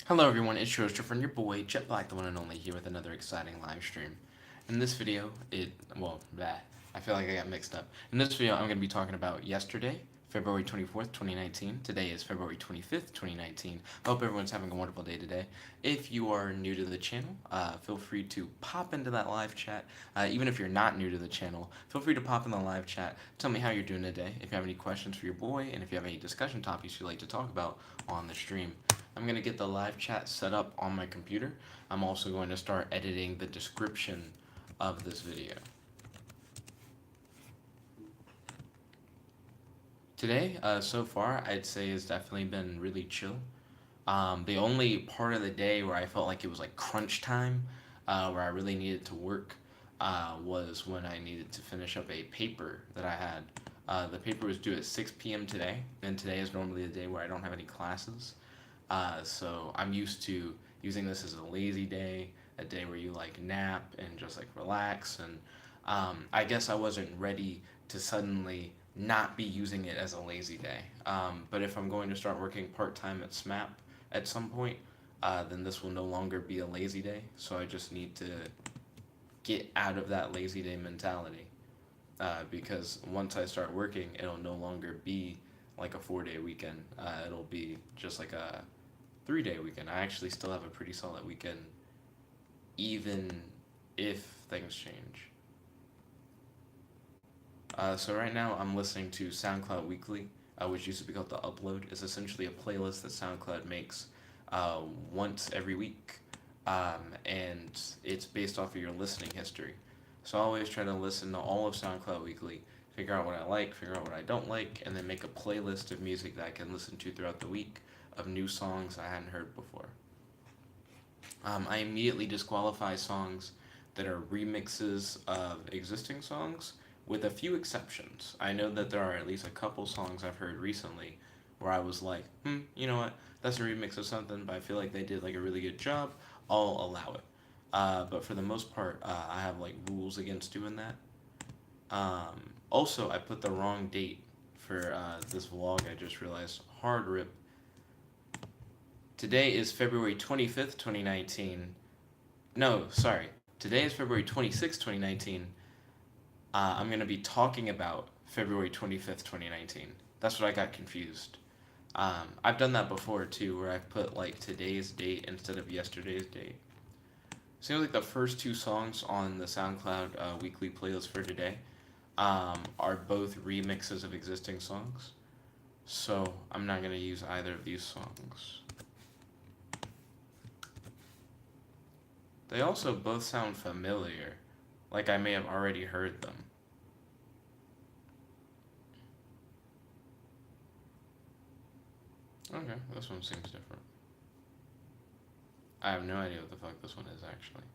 Hello everyone, it's your host, your friend, your boy, Jet Black, the one and only, here with another exciting live stream. In this video, I feel like I got mixed up. In this video, I'm going to be talking about yesterday, February 24th, 2019. Today is February 25th, 2019. I hope everyone's having a wonderful day today. If you are new to the channel, feel free to pop into that live chat. Even if you're not new to the channel, feel free to pop in the live chat. Tell me how you're doing today, if you have any questions for your boy, and if you have any discussion topics you'd like to talk about on the stream. I'm going to get the live chat set up on my computer. I'm also going to start editing the description of this video. Today, so far, I'd say has definitely been really chill. The only part of the day where I felt like it was like crunch time, where I really needed to work, was when I needed to finish up a paper that I had. The paper was due at 6 p.m. today, and today is normally the day where I don't have any classes. So I'm used to using this as a lazy day, a day where you like nap and just like relax. And I guess I wasn't ready to suddenly not be using it as a lazy day. But if I'm going to start working part time at SMAP at some point, then this will no longer be a lazy day. So I just need to get out of that lazy day mentality. Because once I start working, it'll no longer be like a 4 day weekend. It'll be just like a 3 day weekend. I actually still have a pretty solid weekend, even if things change. So right now I'm listening to SoundCloud Weekly, which used to be called The Upload. It's essentially a playlist that SoundCloud makes once every week, and it's based off of your listening history. So I always try to listen to all of SoundCloud Weekly, figure out what I like, figure out what I don't like, and then make a playlist of music that I can listen to throughout the week of new songs I hadn't heard before. I immediately disqualify songs that are remixes of existing songs, with a few exceptions. I know that there are at least a couple songs I've heard recently where I was like, you know what, that's a remix of something, but I feel like they did like a really good job. I'll allow it. But for the most part, I have like rules against doing that. Also, I put the wrong date for this vlog. I just realized. Hard rip. Today is February 25th, 2019. No, sorry. Today is February 26th, 2019. I'm going to be talking about February 25th, 2019. That's what I got confused. I've done that before too, where I've put like today's date instead of yesterday's date. Seems like the first two songs on the SoundCloud weekly playlist for today are both remixes of existing songs. So I'm not going to use either of these songs. They also both sound familiar, like I may have already heard them. Okay, this one seems different. I have no idea what the fuck this one is actually.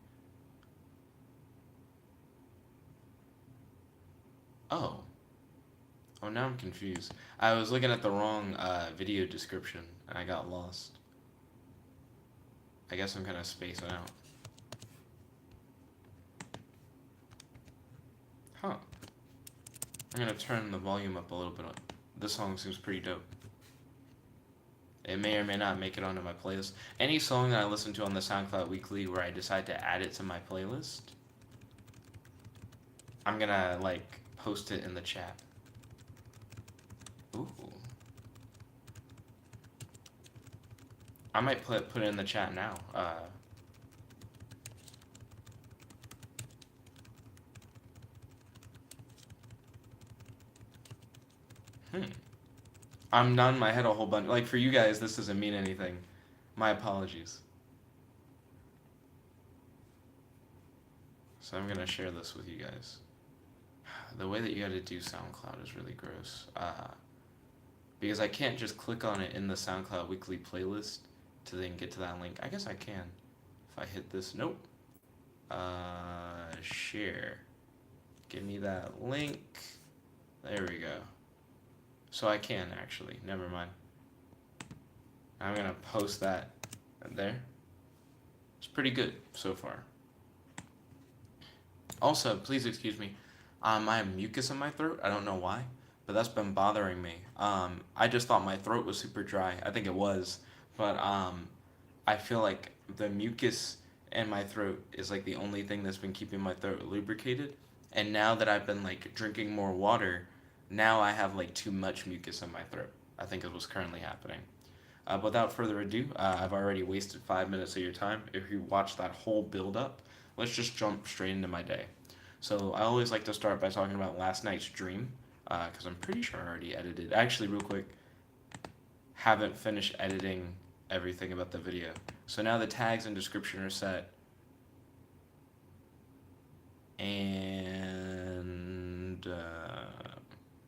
Oh. Oh, now I'm confused. I was looking at the wrong video description and I got lost. I guess I'm kind of spacing out. Huh. I'm gonna turn the volume up a little bit. This song seems pretty dope. It may or may not make it onto my playlist. Any song that I listen to on the SoundCloud Weekly where I decide to add it to my playlist, I'm gonna like post it in the chat. Ooh. I might put it in the chat now. I'm nodding my head a whole bunch. Like, for you guys, this doesn't mean anything. My apologies. So I'm gonna share this with you guys. The way that you gotta do SoundCloud is really gross. Because I can't just click on it in the SoundCloud weekly playlist to then get to that link. I guess I can. If I hit this, nope. Share. Give me that link. There we go. So I can actually, never mind. I'm gonna post that there. It's pretty good so far. Also, please excuse me. I have mucus in my throat. I don't know why, but that's been bothering me. I just thought my throat was super dry. I think it was, but I feel like the mucus in my throat is like the only thing that's been keeping my throat lubricated. And now that I've been like drinking more water, now I have like too much mucus in my throat. I think is what's currently happening. Without further ado, I've already wasted 5 minutes of your time. If you watch that whole build up, let's just jump straight into my day. So I always like to start by talking about last night's dream, because I'm pretty sure I already edited. Actually, real quick, haven't finished editing everything about the video. So now the tags and description are set, and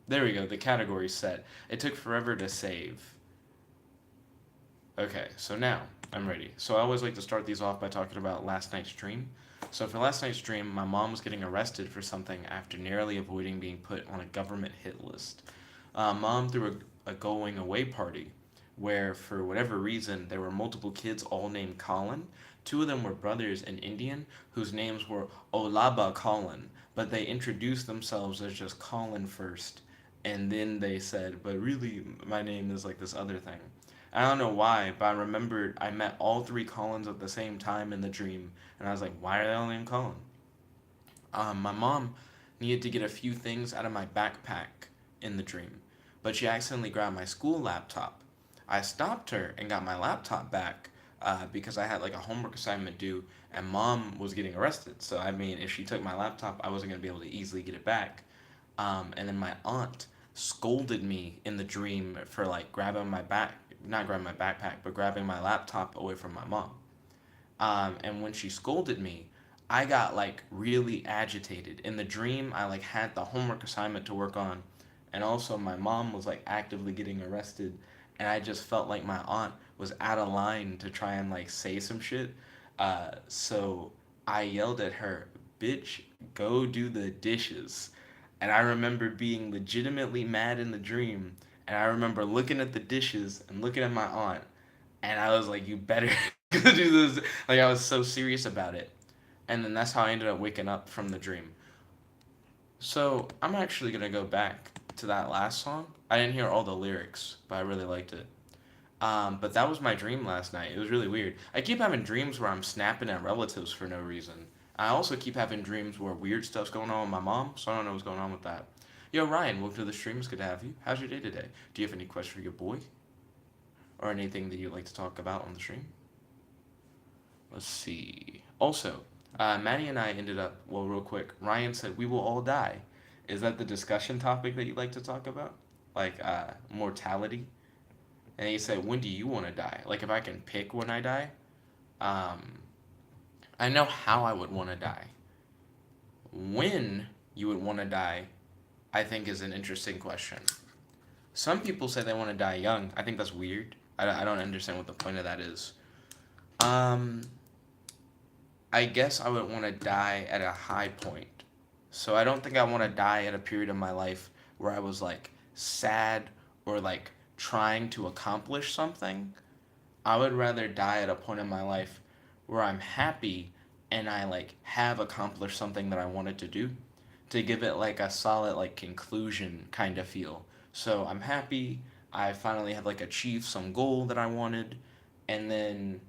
there we go. The category's set. It took forever to save. Okay, so now I'm ready. So I always like to start these off by talking about last night's dream. So for last night's dream, my mom was getting arrested for something after narrowly avoiding being put on a government hit list. Mom threw a going away party where, for whatever reason, there were multiple kids all named Colin. Two of them were brothers in Indian whose names were Olaba Collin, but they introduced themselves as just Colin first, and then they said, but really, my name is like this other thing. I don't know why, but I remembered I met all three Collins at the same time in the dream, and I was like, why are they all named Colin? My mom needed to get a few things out of my backpack in the dream, but she accidentally grabbed my school laptop. I stopped her and got my laptop back because I had like a homework assignment due, and mom was getting arrested. So, I mean, if she took my laptop, I wasn't going to be able to easily get it back. And then my aunt scolded me in the dream for like grabbing my back, not grabbing my backpack, but grabbing my laptop away from my mom. And when she scolded me, I got like really agitated. In the dream, I like had the homework assignment to work on, and also my mom was like actively getting arrested, and I just felt like my aunt was out of line to try and like say some shit. So I yelled at her, "Bitch, go do the dishes." And I remember being legitimately mad in the dream, and I remember looking at the dishes and looking at my aunt, and I was like, "You better go do this." Like I was so serious about it, and then that's how I ended up waking up from the dream. So I'm actually gonna go back to that last song. I didn't hear all the lyrics, but I really liked it. But that was my dream last night. It was really weird. I keep having dreams where I'm snapping at relatives for no reason. I also keep having dreams where weird stuff's going on with my mom, so I don't know what's going on with that. Yo, Ryan, welcome to the stream. It's good to have you. How's your day today? Do you have any questions for your boy? Or anything that you'd like to talk about on the stream? Let's see. Also, Maddie and I ended up, well, real quick, Ryan said, we will all die. Is that the discussion topic that you'd like to talk about? Like, mortality? And he said, when do you want to die? Like, if I can pick when I die, um, I know how I would want to die. When you would want to die, I think is an interesting question. Some people say they want to die young. I think that's weird. I don't understand what the point of that is. Um, I guess I would want to die at a high point. So I don't think I want to die at a period of my life where I was like sad or like trying to accomplish something. I would rather die at a point in my life where I'm happy and I like have accomplished something that I wanted to do to give it like a solid like conclusion kind of feel. So I'm happy, I finally have like achieved some goal that I wanted, and then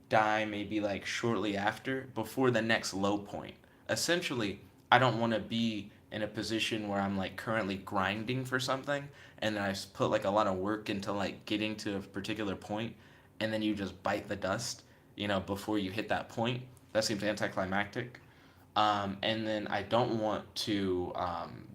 die maybe like shortly after before the next low point. Essentially, I don't want to be in a position where I'm like currently grinding for something and then I put like a lot of work into like getting to a particular point and then you just bite the dust, before you hit that point. That seems anticlimactic. And then I don't want to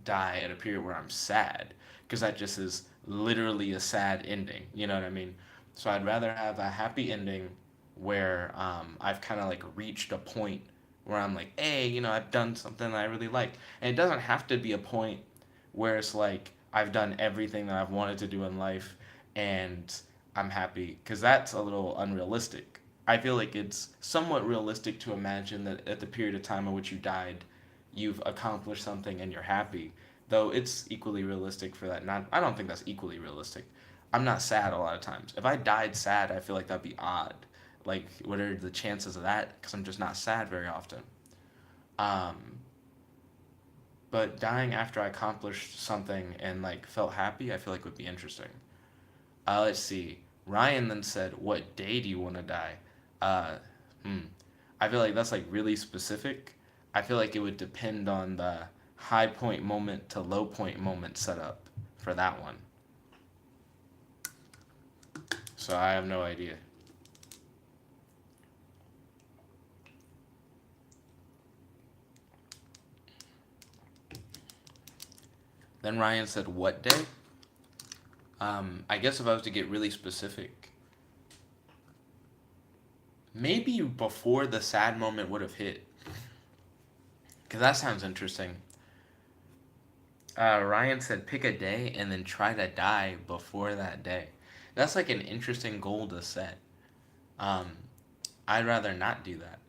die at a period where I'm sad because that just is literally a sad ending. You know what I mean? So I'd rather have a happy ending where I've kind of like reached a point where I'm like, hey, I've done something I really like. And it doesn't have to be a point where it's like I've done everything that I've wanted to do in life and I'm happy because that's a little unrealistic. I feel like it's somewhat realistic to imagine that at the period of time in which you died, you've accomplished something and you're happy. Though it's equally realistic for that. Not, I don't think that's equally realistic. I'm not sad a lot of times. If I died sad, I feel like that'd be odd. Like, what are the chances of that? Because I'm just not sad very often. Um, but dying after I accomplished something and like felt happy, I feel like would be interesting. Let's see. Ryan then said, "What day do you want to die?" Uh, hmm. I feel like that's like really specific. I feel like it would depend on the high point moment to low point moment setup for that one. So I have no idea. Then Ryan said, "What day?" I guess if I was to get really specific, maybe before the sad moment would have hit, because that sounds interesting. Ryan said, "Pick a day and then try to die before that day." That's like an interesting goal to set. Um, I'd rather not do that.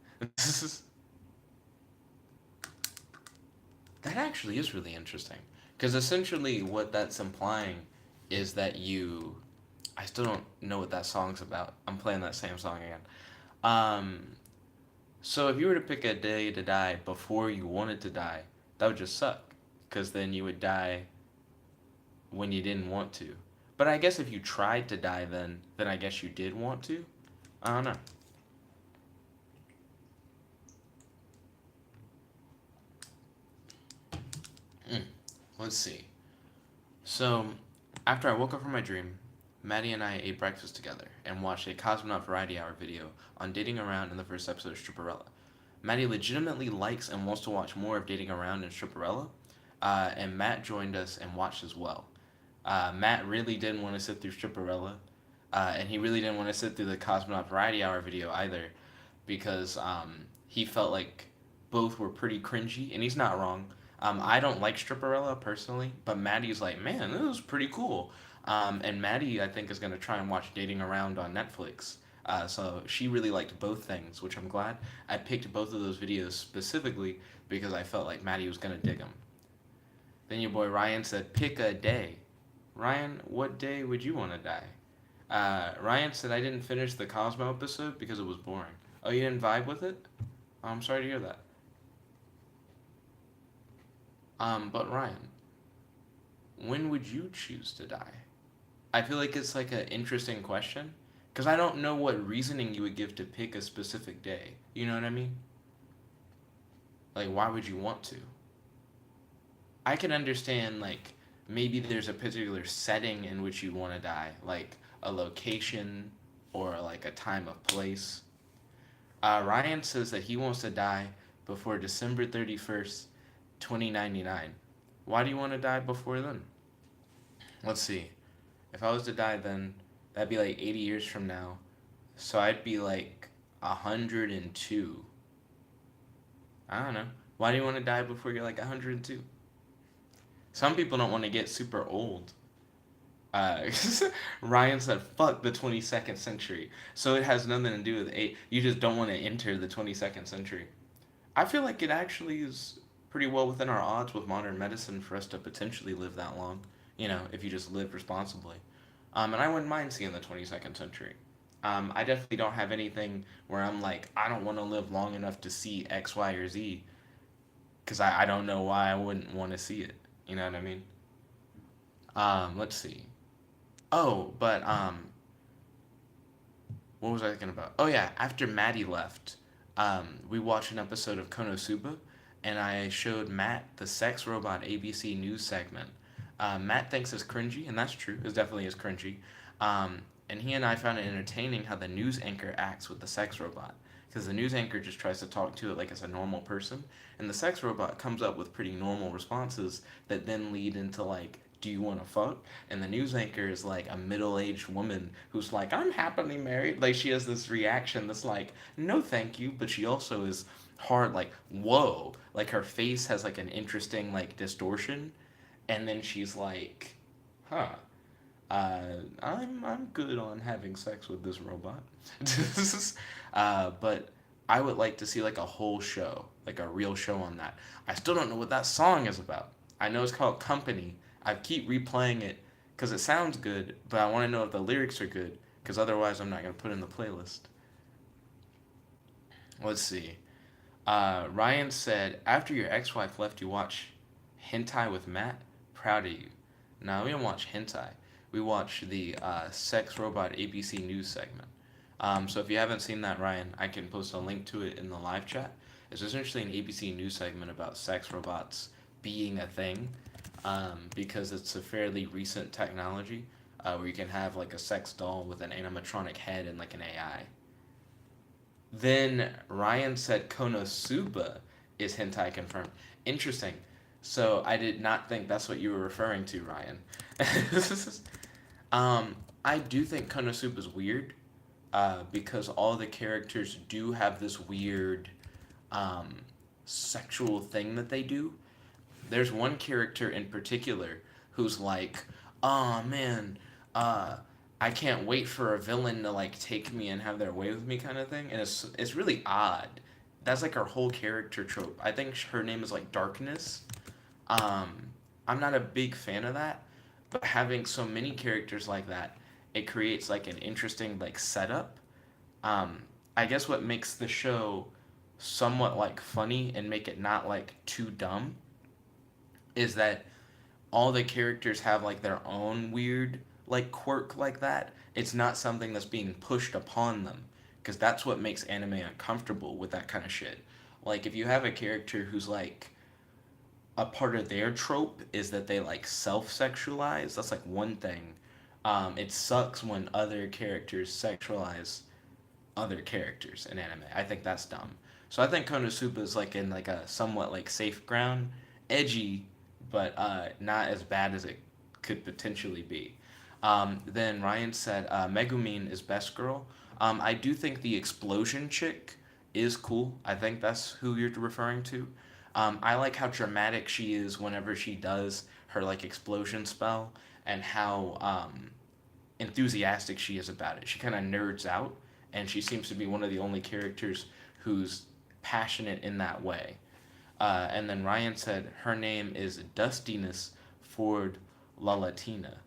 That actually is really interesting. Because essentially, what that's implying is that you. I still don't know what that song's about. I'm playing that same song again. Um, so if you were to pick a day to die before you wanted to die, that would just suck. Because then you would die when you didn't want to. But I guess if you tried to die then I guess you did want to. I don't know. Mm, let's see. So, after I woke up from my dream, Maddie and I ate breakfast together and watched a Cosmonaut Variety Hour video on dating around in the first episode of Stripperella. Maddie legitimately likes and wants to watch more of Dating Around and Stripperella, and Matt joined us and watched as well. Matt really didn't want to sit through Stripperella, and he really didn't want to sit through the Cosmonaut Variety Hour video either, because he felt like both were pretty cringy, and he's not wrong. I don't like Stripperella personally, but Maddie's like, man, this is pretty cool. And Maddie, I think, is going to try and watch Dating Around on Netflix. So she really liked both things, which I'm glad. I picked both of those videos specifically because I felt like Maddie was going to dig them. Then your boy Ryan said, pick a day. Ryan, what day would you want to die? Ryan said, I didn't finish the Cosmo episode because it was boring. Oh, you didn't vibe with it? Oh, I'm sorry to hear that. But Ryan, when would you choose to die? I feel like it's like an interesting question because I don't know what reasoning you would give to pick a specific day. You know what I mean? Like, why would you want to? I can understand, like, maybe there's a particular setting in which you want to die, like a location or like a time of place. Ryan says that he wants to die before December 31st, 2099. Why do you want to die before then? Let's see. If I was to die then, that'd be like 80 years from now. So I'd be like 102. I don't know. Why do you want to die before you're like 102? Some people don't want to get super old. Uh, Ryan said, "Fuck the 22nd century." So it has nothing to do with eight. You just don't want to enter the 22nd century. I feel like it actually is pretty well within our odds with modern medicine for us to potentially live that long. You know, if you just live responsibly. And I wouldn't mind seeing the 22nd century. I definitely don't have anything where I'm like, I don't want to live long enough to see X, Y, or Z because I don't know why I wouldn't want to see it. You know what I mean? Let's see. Oh, but what was I thinking about? Oh yeah, after Maddie left, we watched an episode of Kono Suba, and I showed Matt the sex robot ABC news segment. Matt thinks it's cringy, and that's true. It definitely is cringy. And he and I found it entertaining how the news anchor acts with the sex robot. Because the news anchor just tries to talk to it like it's a normal person, and the sex robot comes up with pretty normal responses that then lead into like, do you want to fuck? And the news anchor is like a middle-aged woman who's like, I'm happily married. Like she has this reaction that's like, no thank you, but she also is hard like, whoa. Like her face has like an interesting like distortion, and then she's like, huh. I'm good on having sex with this robot. But I would like to see like a whole show, like a real show on that. I still don't know what that song is about. I know it's called Company. I keep replaying it because it sounds good, but I want to know if the lyrics are good because otherwise I'm not gonna put it in the playlist. Let's see. Ryan said, after your ex-wife left, you watch hentai with Matt. Proud of you. No, we didn't watch hentai. we watched the Sex Robot ABC News segment. So if you haven't seen that, Ryan, I can post a link to it in the live chat. It's essentially an ABC News segment about sex robots being a thing, because it's a fairly recent technology where you can have like a sex doll with an animatronic head and like an AI. Then Ryan said Kono Suba is hentai confirmed. Interesting. So I did not think that's what you were referring to, Ryan. I do think Konosuba is weird, because all the characters do have this weird um, sexual thing that they do. There's one character in particular who's like, "Oh man, uh, I can't wait for a villain to like take me and have their way with me," kind of thing, and it's really odd. That's like her whole character trope. I think her name is like Darkness. Um, I'm not a big fan of that, but having so many characters like that, it creates like an interesting like setup. Um, I guess what makes the show somewhat like funny and make it not like too dumb is that all the characters have like their own weird like quirk like that. It's not something that's being pushed upon them because that's what makes anime uncomfortable with that kind of shit. Like if you have a character who's like a part of their trope is that they like self-sexualize. That's like one thing. It sucks when other characters sexualize other characters in anime. I think that's dumb. So I think Konosuba is like in like a somewhat like safe ground, edgy, but not as bad as it could potentially be. Then Ryan said Megumin is best girl. I do think the explosion chick is cool. I think that's who you're referring to. I like how dramatic she is whenever she does her like explosion spell, and how enthusiastic she is about it. She kind of nerds out, and she seems to be one of the only characters who's passionate in that way. And then Ryan said her name is Dustiness Ford La Latina.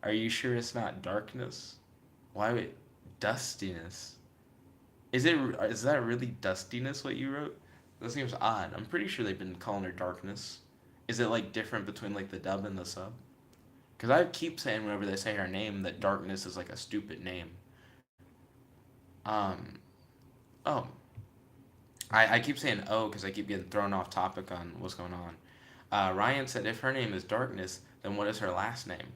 Are you sure it's not Darkness? Why would Dustiness? Is that really Dustiness what you wrote? That seems odd. I'm pretty sure they've been calling her Darkness. Is it like different between like the dub and the sub? Because I keep saying whenever they say her name that Darkness is like a stupid name. Um. Oh, I keep saying oh because I keep getting thrown off topic on what's going on. Ryan said if her name is Darkness, then what is her last name?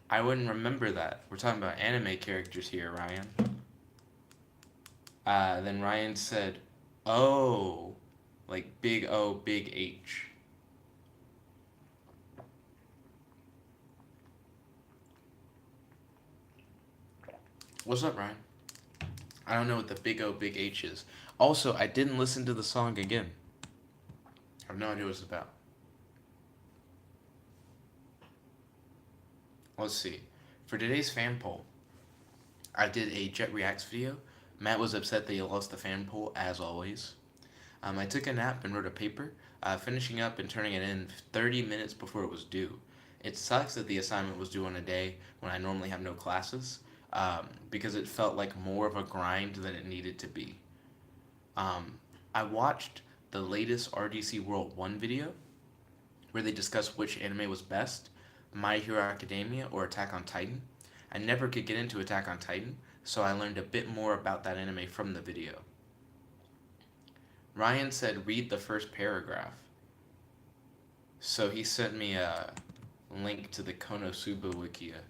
I wouldn't remember that. We're talking about anime characters here, Ryan. Then Ryan said, "Oh, like big O, big H." What's up, Ryan? I don't know what the big O, big H is. Also, I didn't listen to the song again. I have no idea what it's about. Let's see. For today's fan poll, I did a Jet Reacts video. Matt was upset that he lost the fan poll, as always. I took a nap and wrote a paper, finishing up and turning it in 30 minutes before it was due. It sucks that the assignment was due on a day when I normally have no classes, because it felt like more of a grind than it needed to be. Um, I watched the latest RDC World 1 video where they discussed which anime was best, My Hero Academia or Attack on Titan. I never could get into Attack on Titan, so I learned a bit more about that anime from the video. Ryan said read the first paragraph. So he sent me a link to the Kono Suba Wikia.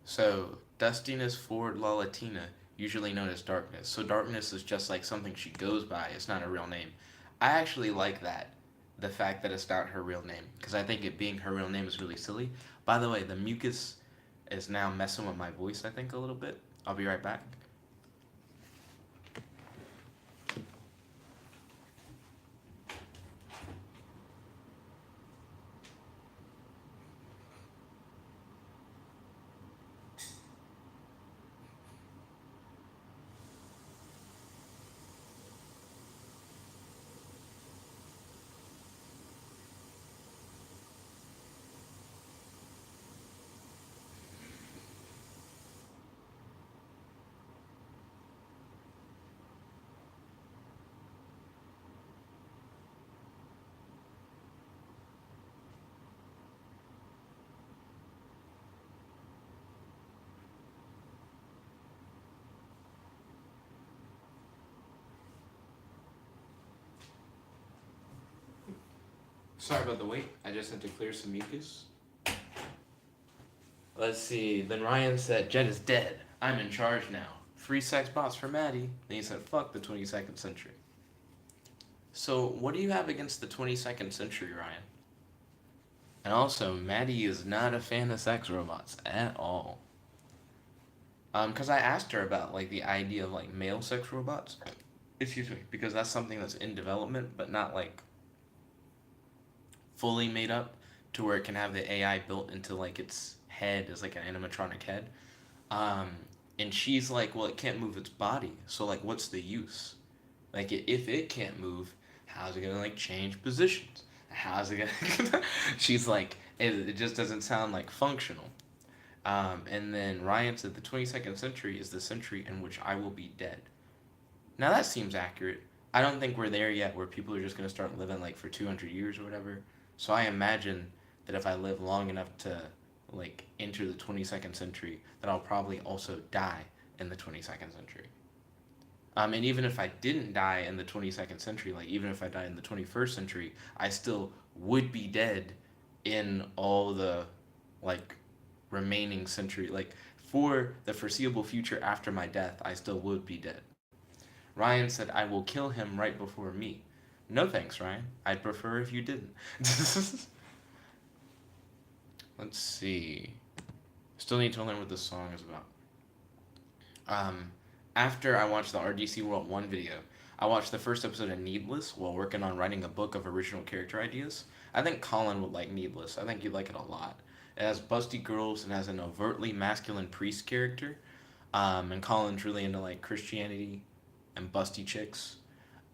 So, Dustiness Ford La Latina, usually known as Darkness. So, Darkness is just like something she goes by, it's not a real name. I actually like that, the fact that it's not her real name, because I think it being her real name is really silly. By the way, the mucus is now messing with my voice, I think, a little bit. I'll be right back. Sorry about the wait. I just had to clear some mucus. Let's see. Then Ryan said, Jet is dead. I'm in charge now. Free sex bots for Maddie. Then he said, fuck the 22nd century. So, what do you have against the 22nd century, Ryan? And also, Maddie is not a fan of sex robots at all. Because I asked her about like the idea of like male sex robots. Excuse me, because that's something that's in development, but not like fully made up to where it can have the AI built into like its head as like an animatronic head. Um, and she's like, well, it can't move its body, so like, what's the use? Like, if it can't move, how's it gonna like change positions? How's it gonna? She's like, it just doesn't sound like functional. And then Ryan said the 22nd century is the century in which I will be dead. Now that seems accurate. I don't think we're there yet where people are just going to start living like for 200 years or whatever. So I imagine that if I live long enough to like enter the 22nd century, that I'll probably also die in the 22nd century. And even if I didn't die in the 22nd century, like even if I died in the 21st century, I still would be dead in all the like remaining century. Like for the foreseeable future after my death, I still would be dead. Ryan said, I will kill him right before me. No thanks, Ryan. I'd prefer if you didn't. Let's see. Still need to learn what this song is about. Um, After I watched the RDC World 1 video, I watched the first episode of Needless while working on writing a book of original character ideas. I think Colin would like Needless. I think you'd like it a lot. It has busty girls and has an overtly masculine priest character. And Colin's really into like Christianity and busty chicks.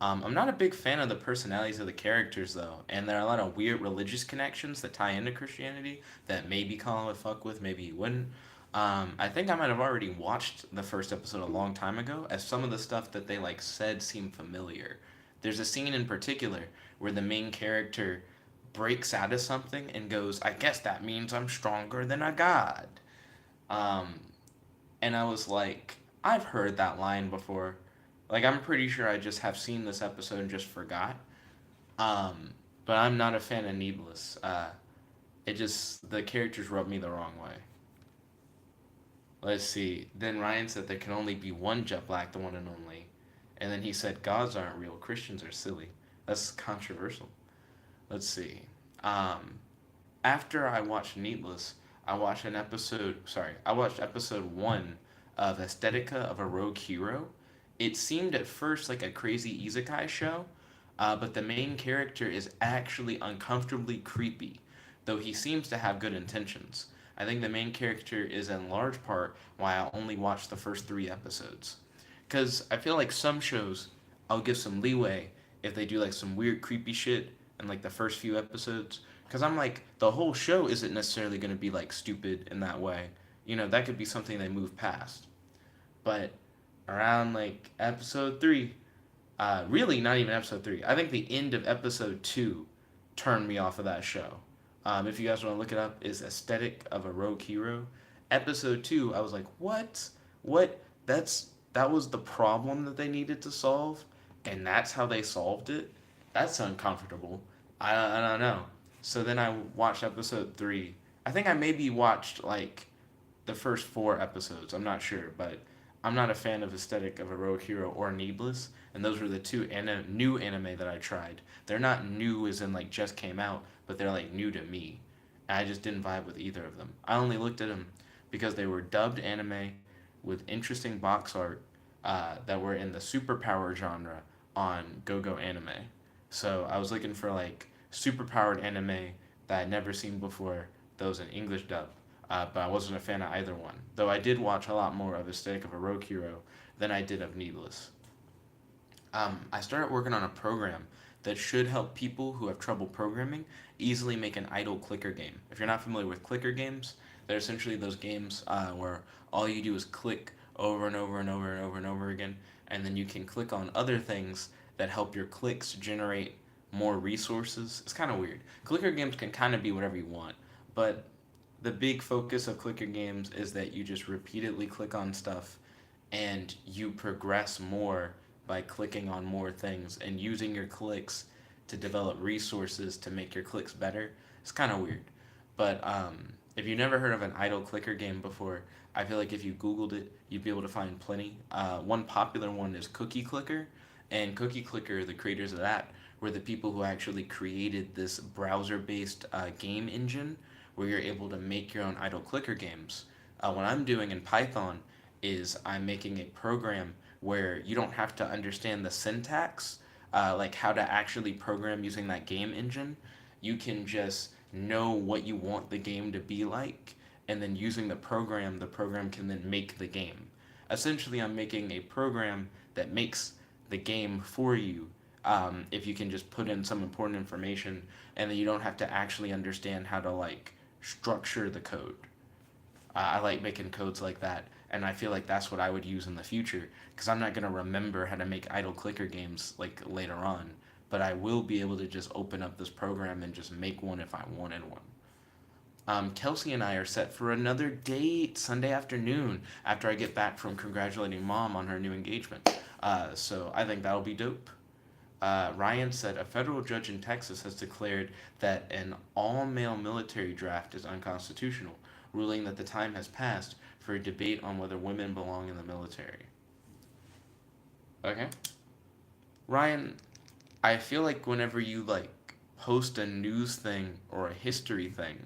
I'm not a big fan of the personalities of the characters though, and there are a lot of weird religious connections that tie into Christianity that maybe Colin would fuck with, maybe he wouldn't. I think I might have already watched the first episode a long time ago, as some of the stuff that they like said seemed familiar. There's a scene in particular where the main character breaks out of something and goes, "I guess that means I'm stronger than a god." Um, and I was like, I've heard that line before. Like, I'm pretty sure I just have seen this episode and just forgot. Um, but I'm not a fan of Needless. It just, the characters rub me the wrong way. Let's see. Then Ryan said there can only be one Jet Black, the one and only. And then he said, gods aren't real, Christians are silly. That's controversial. Let's see. Um, After I watched Needless, I watched episode one of Aesthetica of a Rogue Hero. It seemed at first like a crazy isekai show, but the main character is actually uncomfortably creepy, though he seems to have good intentions. I think the main character is in large part why I only watched the first three episodes. Because I feel like some shows, I'll give some leeway if they do like some weird creepy shit in like the first few episodes. Because I'm like, the whole show isn't necessarily going to be like stupid in that way. You know, that could be something they move past. But around like episode three, really not even episode three, I think the end of episode two turned me off of that show. If you guys want to look it up, is Aesthetic of a Rogue Hero. Episode two, I was like, what? What? That was the problem that they needed to solve, and that's how they solved it. That's uncomfortable. I don't know. So then I watched episode three. I think I maybe watched like the first four episodes. I'm not sure, but I'm not a fan of Aesthetic of a Rogue Hero or Needless, and those were the two new anime that I tried. They're not new as in like just came out, but they're like new to me. I just didn't vibe with either of them. I only looked at them because they were dubbed anime with interesting box art that were in the superpower genre on GoGo Anime. So I was looking for like superpowered anime that I'd never seen before that was an English dub. But I wasn't a fan of either one. Though I did watch a lot more of Aesthetic of a Rogue Hero than I did of Needless. I started working on a program that should help people who have trouble programming easily make an idle clicker game. If you're not familiar with clicker games, they're essentially those games where all you do is click over and over and over and over and over again, and then you can click on other things that help your clicks generate more resources. It's kind of weird. Clicker games can kind of be whatever you want, but the big focus of clicker games is that you just repeatedly click on stuff and you progress more by clicking on more things and using your clicks to develop resources to make your clicks better. It's kind of weird. But if you've never heard of an idle clicker game before, I feel like if you Googled it, you'd be able to find plenty. One popular one is Cookie Clicker, and Cookie Clicker, the creators of that, were the people who actually created this browser-based game engine where you're able to make your own idle clicker games. What I'm doing in Python is I'm making a program where you don't have to understand the syntax, like how to actually program using that game engine. You can just know what you want the game to be like, and then using the program can then make the game. Essentially, I'm making a program that makes the game for you, if you can just put in some important information, and then you don't have to actually understand how to like structure the code. I like making codes like that, and I feel like that's what I would use in the future because I'm not gonna remember how to make idle clicker games like later on, but I will be able to just open up this program and just make one if I wanted one. Kelsey and I are set for another date Sunday afternoon after I get back from congratulating mom on her new engagement. So I think that'll be dope. Ryan said a federal judge in Texas has declared that an all male military draft is unconstitutional, ruling that the time has passed for a debate on whether women belong in the military. Okay. Ryan, I feel like whenever you like post a news thing or a history thing,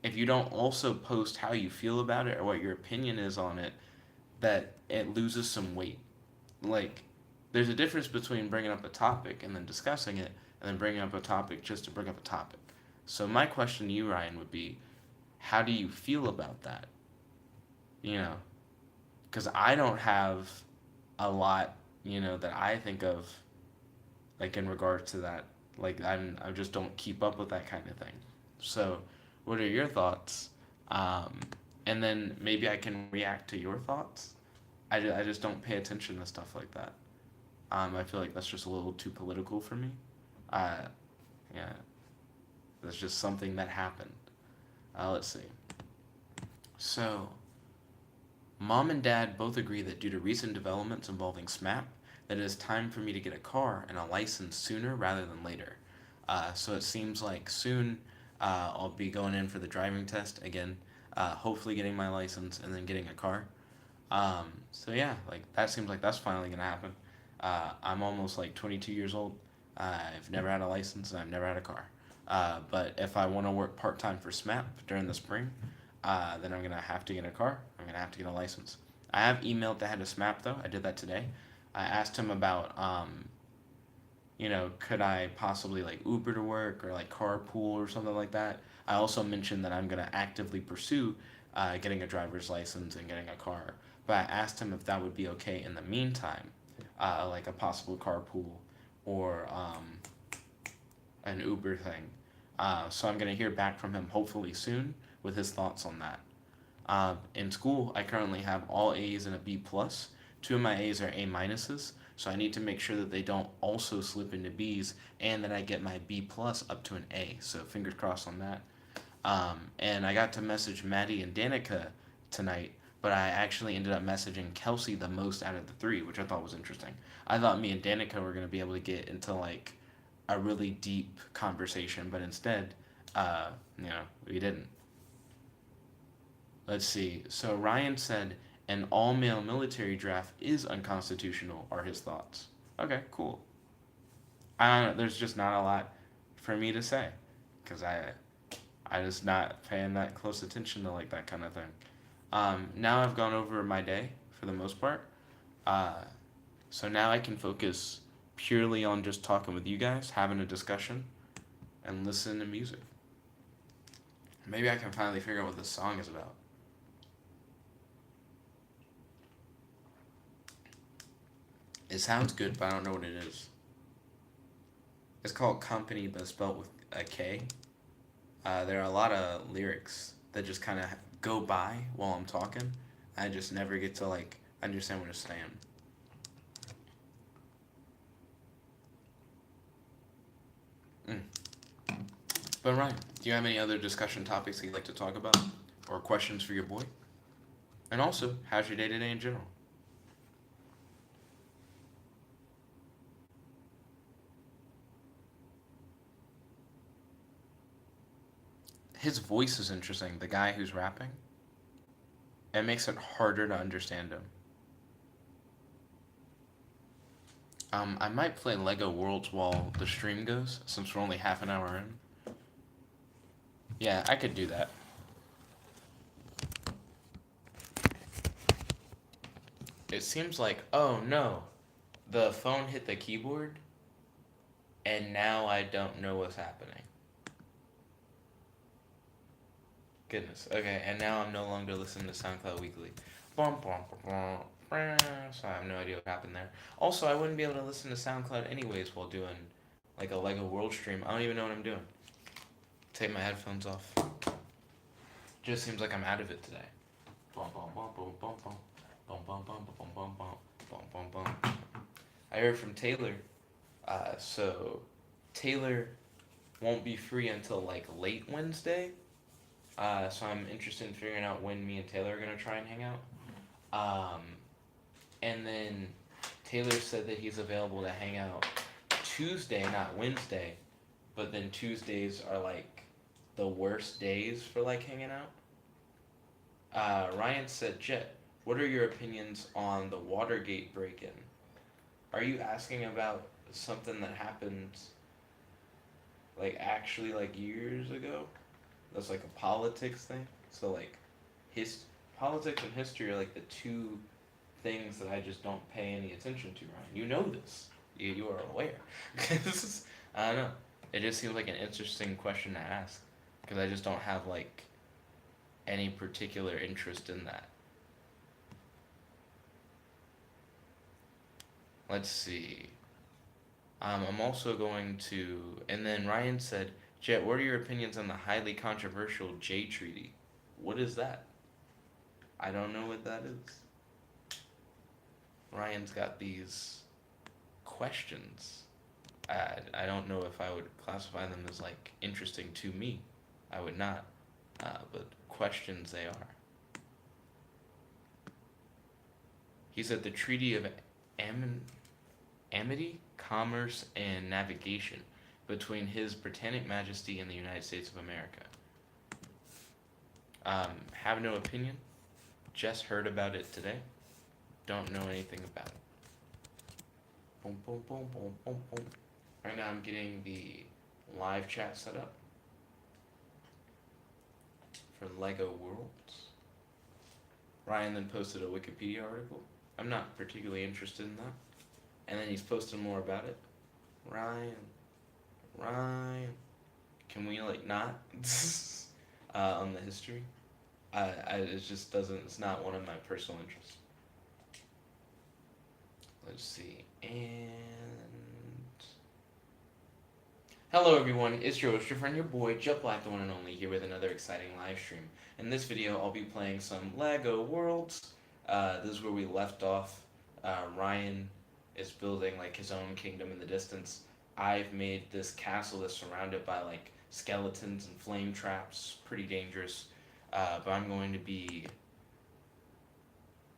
if you don't also post how you feel about it or what your opinion is on it, that it loses some weight. Like, there's a difference between bringing up a topic and then discussing it, and then bringing up a topic just to bring up a topic. So my question to you, Ryan, would be, how do you feel about that? You know, because I don't have a lot, that I think of, like in regards to that. Like I just don't keep up with that kind of thing. So, what are your thoughts? Um, and then maybe I can react to your thoughts. I just don't pay attention to stuff like that. I feel like that's just a little too political for me. Uh, yeah, that's just something that happened. Let's see. So, mom and dad both agree that due to recent developments involving SMAP, that it is time for me to get a car and a license sooner rather than later. So it seems like soon I'll be going in for the driving test again, hopefully getting my license and then getting a car. So yeah, like that seems like that's finally gonna happen. I'm almost like 22 years old. I've never had a license and I've never had a car. But if I want to work part time for SMAP during the spring, then I'm gonna have to get a car. I'm gonna have to get a license. I have emailed the head of SMAP though. I did that today. I asked him about, could I possibly like Uber to work or like carpool or something like that. I also mentioned that I'm gonna actively pursue getting a driver's license and getting a car. But I asked him if that would be okay in the meantime, like a possible carpool or an Uber thing. So I'm gonna hear back from him hopefully soon with his thoughts on that. In school, I currently have all A's and a B plus. Two of my A's are A minuses, so I need to make sure that they don't also slip into B's, and that I get my B plus up to an A. So fingers crossed on that. And I got to message Madde and Danica tonight, but I actually ended up messaging Kelsey the most out of the three, which I thought was interesting. I thought me and Danica were gonna be able to get into like a really deep conversation, but instead, we didn't. Let's see. So Ryan said an all male military draft is unconstitutional, are his thoughts. Okay, cool. I don't know, there's just not a lot for me to say because I just not paying that close attention to like that kind of thing. Now I've gone over my day for the most part. Uh, so now I can focus purely on just talking with you guys, having a discussion, and listening to music. Maybe I can finally figure out what this song is about. It sounds good, but I don't know what it is. It's called Company, but spelled with a K. There are a lot of lyrics that just kind of go by while I'm talking. I just never get to like understand what it's saying. Mm. But Ryan, do you have any other discussion topics that you'd like to talk about, or questions for your boy? And also, how's your day today in general? his voice is interesting. The guy who's rapping, it makes it harder to understand him. I might play Lego Worlds while the stream goes, since we're only half an hour in. Yeah, I could do that. It seems like, oh no, the phone hit the keyboard, and now I don't know what's happening. Goodness. Okay, and now I'm no longer listening to SoundCloud Weekly. Bum, bum, bum, bum. So I have no idea what happened there. Also, I wouldn't be able to listen to SoundCloud anyways while doing like a Lego World stream. I don't even know what I'm doing. Take my headphones off. Just seems like I'm out of it today. Bum, bum, bum, bum, bum, bum. Bum, bum, bum, bum, bum, bum, bum, bum, bum. I heard from Taylor. So Taylor won't be free until like late Wednesday. So I'm interested in figuring out when me and Taylor are gonna try and hang out. Um, and then Taylor said that he's available to hang out Tuesday, not Wednesday. But then Tuesdays are like the worst days for like hanging out. Ryan said, Jet, what are your opinions on the Watergate break-in? Are you asking about something that happened like actually like years ago? That's like a politics thing. So like his politics and history are like the two things that I just don't pay any attention to, Ryan. You know this. You are aware. I don't know. It just seems like an interesting question to ask because I just don't have like any particular interest in that. Let's see. I'm also going to, and then Ryan said, Jet, what are your opinions on the highly controversial J Treaty? What is that? I don't know what that is. Ryan's got these questions. I don't know if I would classify them as like interesting to me. I would not. But questions they are. He said the Treaty of Amity, Commerce, and Navigation between His Britannic Majesty and the United States of America. Have no opinion. Just heard about it today. Don't know anything about it. Boom, boom, boom, boom, boom, boom. Right now I'm getting the live chat set up for Lego Worlds. Ryan then posted a Wikipedia article. I'm not particularly interested in that. And then he's posted more about it. Ryan, can we like not on the history? It just doesn't. It's not one of my personal interests. Let's see. And hello everyone, it's your host, your friend, your boy, Jet Black, the one and only, here with another exciting live stream. In this video, I'll be playing some Lego Worlds. This is where we left off. Ryan is building like his own kingdom in the distance. I've made this castle that's surrounded by like skeletons and flame traps, pretty dangerous. But I'm going to be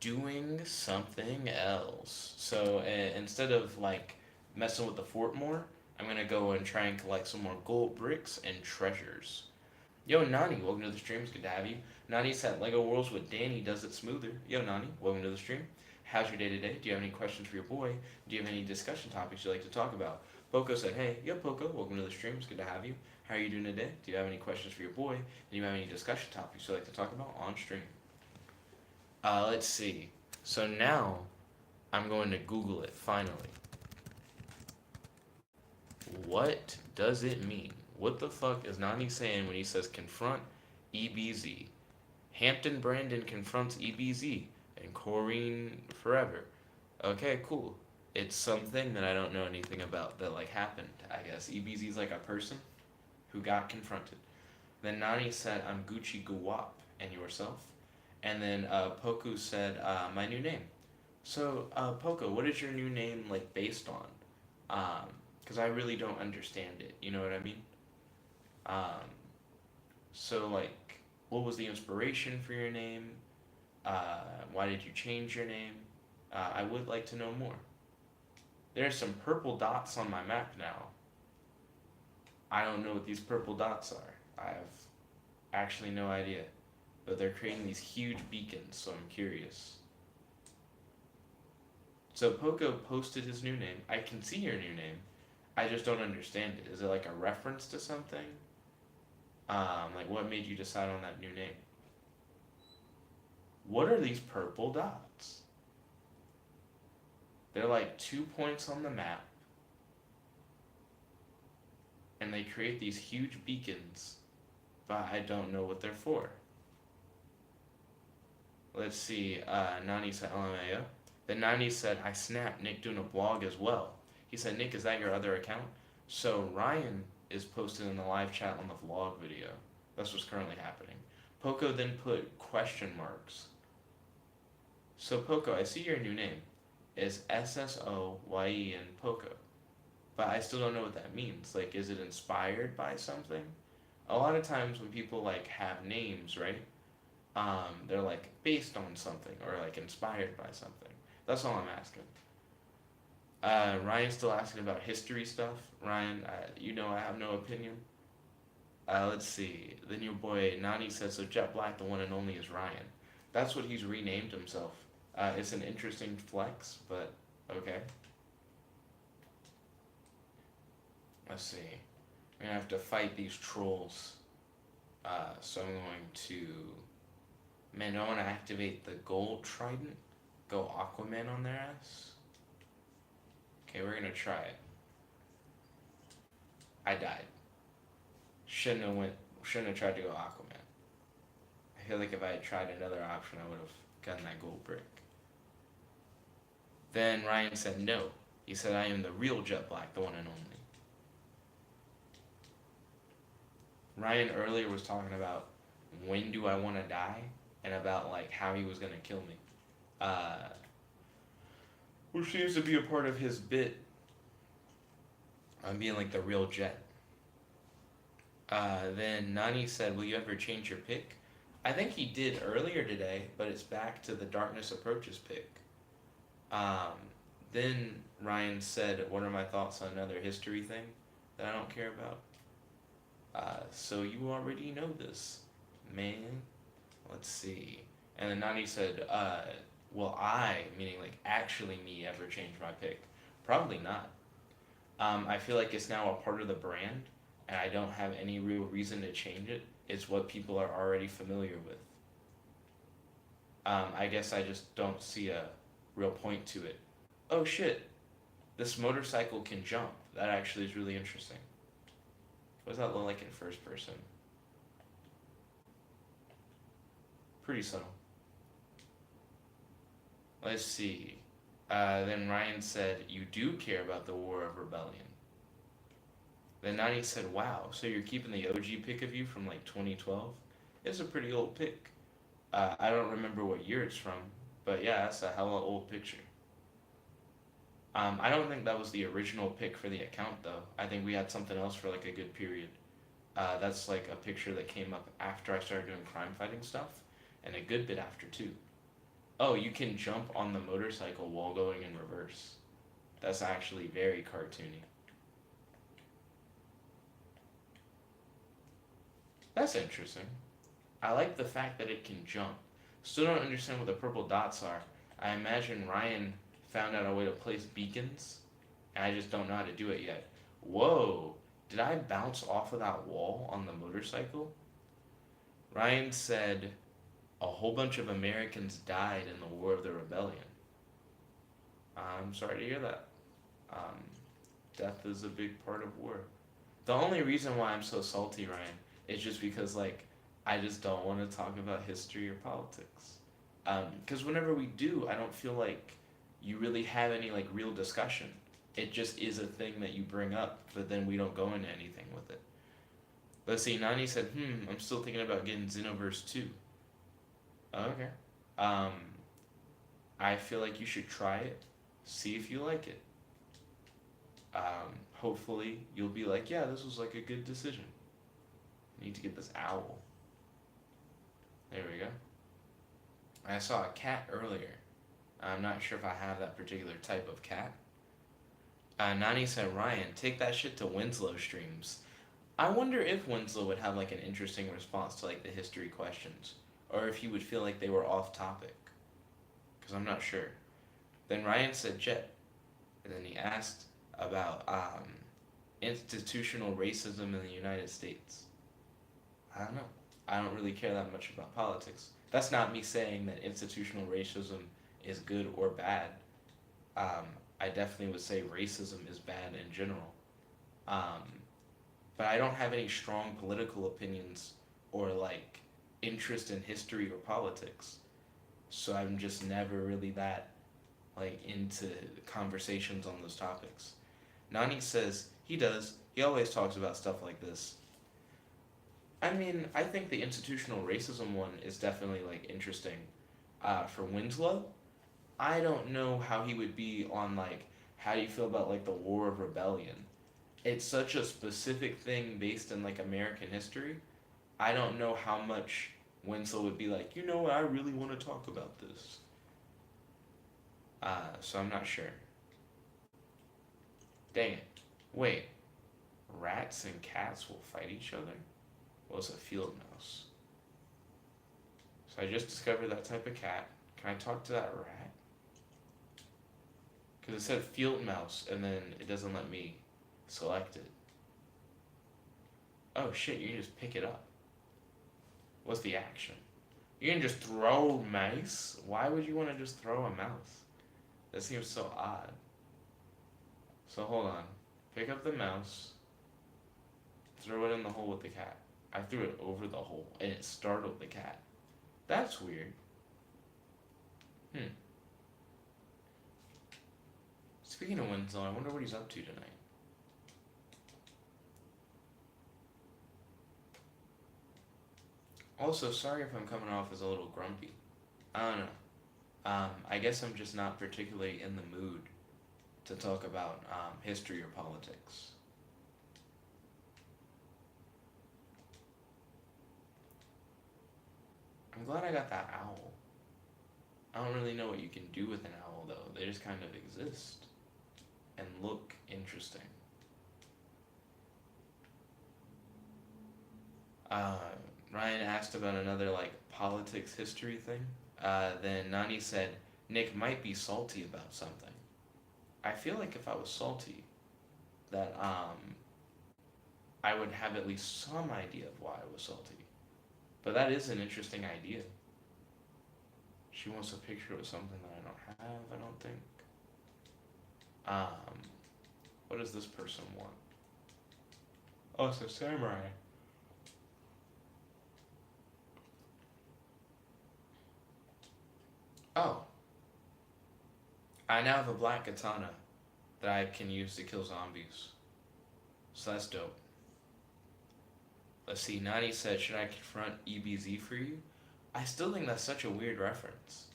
doing something else. So instead of like messing with the fort more, I'm gonna go and try and collect some more gold bricks and treasures. Yo, Nani, welcome to the stream. It's good to have you. Nani said Lego Worlds with Danny does it smoother. Yo, Nani, welcome to the stream. How's your day today? Do you have any questions for your boy? Do you have any discussion topics you'd like to talk about? Poco said, hey, yo, Poco, welcome to the stream. It's good to have you. How are you doing today? Do you have any questions for your boy? Do you have any discussion topics you'd like to talk about on stream? Let's see. So now I'm going to Google it finally. What does it mean? What the fuck is Nani saying when he says confront EBZ? Hampton Brandon confronts EBZ and Corrine forever. Okay, cool. It's something that I don't know anything about that like happened, I guess. EBZ is like a person who got confronted. Then Nani said, I'm Gucci Guwap, and yourself. And then Poku said, my new name. So, Poco, what is your new name like based on? Because I really don't understand it. You know what I mean? So like, what was the inspiration for your name? Why did you change your name? I would like to know more. There's some purple dots on my map now. I don't know what these purple dots are. I have Actually, no idea. But they're creating these huge beacons, so I'm curious. So Poco posted his new name. I can see your new name. I just don't understand it. Is it like a reference to something? Like what made you decide on that new name? What are these purple dots? They're like 2 points on the map, and they create these huge beacons, but I don't know what they're for. Let's see. Nani said LMAO. Then Nani said, I snapped Nick doing a blog as well. He said, Nick, is that your other account? So Ryan is posted in the live chat on the vlog video. That's what's currently happening. Poco then put question marks. So Poco, I see your new name is SSOYEN Poco, but I still don't know what that means. Like, is it inspired by something? A lot of times when people like have names, right? They're like based on something or like inspired by something. That's all I'm asking. Ryan's still asking about history stuff. Ryan, you know I have no opinion. Let's see. Then your boy Nani says, so Jet Black, the one and only, is Ryan. That's what he's renamed himself. It's an interesting flex, but okay. Let's see. I'm gonna have to fight these trolls. So I'm going to. Man, do I want to activate the gold trident? Go Aquaman on their ass? Okay, we're gonna try it. I died. Shouldn't have tried to go Aquaman. I feel like if I had tried another option, I would have gotten that gold brick. Then Ryan said no. He said, I am the real Jet Black, the one and only. Ryan earlier was talking about when do I want to die and about like how he was going to kill me. Which seems to be a part of his bit on being like the real Jet. Then Nani said, will you ever change your pick? I think he did earlier today, but it's back to the Darkness Approaches pick. Then Ryan said, what are my thoughts on another history thing that I don't care about? So you already know this, man. Let's see. And then Nani said, will I, meaning like actually me, ever change my pick? Probably not. I feel like it's now a part of the brand, and I don't have any real reason to change it. It's what people are already familiar with. I guess I just don't see a real point to it. Oh shit, this motorcycle can jump. That actually is really interesting. What does that look like in first person? Pretty subtle. Let's see. Then Ryan said, you do care about the War of Rebellion. Then Nani said, wow, so you're keeping the OG pick of you from like 2012? It's a pretty old pic. I don't remember what year it's from, but yeah, that's a hella old picture. I don't think that was the original pic for the account though. I think we had something else for like a good period. That's like a picture that came up after I started doing crime fighting stuff, and a good bit after too. Oh, you can jump on the motorcycle while going in reverse. That's actually very cartoony. That's interesting. I like the fact that it can jump. Still don't understand what the purple dots are. I imagine Ryan found out a way to place beacons, and I just don't know how to do it yet. Whoa, did I bounce off of that wall on the motorcycle? Ryan said a whole bunch of Americans died in the War of the Rebellion. I'm sorry to hear that. Um, Death is a big part of war. The only reason why I'm so salty, Ryan, is just because like I just don't want to talk about history or politics. Because whenever we do, I don't feel like you really have any like real discussion. It just is a thing that you bring up, but then we don't go into anything with it. Let's see, Nani said, I'm still thinking about getting Xenoverse 2. Okay. I feel like you should try it, see if you like it. Hopefully you'll be like, yeah, this was like a good decision. I need to get this owl. There we go. I saw a cat earlier. I'm not sure if I have that particular type of cat. Nani said, Ryan, take that shit to Winslow streams. I wonder if Winslow would have like an interesting response to like the history questions, or if he would feel like they were off topic, because I'm not sure. Then Ryan said Jet, and then he asked about institutional racism in the United States. I don't know. I don't really care that much about politics. That's not me saying that institutional racism is good or bad. Um, I definitely would say racism is bad in general. Um, but I don't have any strong political opinions or like interest in history or politics. So I'm just never really that like into conversations on those topics. Nani says he does. He always talks about stuff like this. I mean, I think the institutional racism one is definitely like interesting. For Winslow, I don't know how he would be on like how do you feel about like the War of Rebellion. It's such a specific thing based in like American history. I don't know how much Winslow would be like. You know what? I really want to talk about this. So I'm not sure. Dang it! Wait, rats and cats will fight each other? What's a field mouse? So I just discovered that type of cat. Can I talk to that rat? Because it said field mouse and then it doesn't let me select it. Oh shit, you can just pick it up. What's the action? You can just throw mice? Why would you want to just throw a mouse? That seems so odd. So hold on. Pick up the mouse. Throw it in the hole with the cat. I threw it over the hole and it startled the cat. That's weird. Hmm. Speaking of Winslow, I wonder what he's up to tonight. Also, sorry if I'm coming off as a little grumpy. I don't know. I guess I'm just not particularly in the mood to talk about history or politics. I'm glad I got that owl. I don't really know what you can do with an owl though. They just kind of exist and look interesting. Uh, Ryan asked about another like politics history thing. Then Nani said Nick might be salty about something. I feel like if I was salty, that I would have at least some idea of why I was salty. But that is an interesting idea. She wants a picture of something that I don't have. I don't think. Um, what does this person want? Oh, it's a samurai. Oh, I now have a black katana that I can use to kill zombies. So that's dope. Let's see. Nani said, "Should I confront EBZ for you?" I still think that's such a weird reference.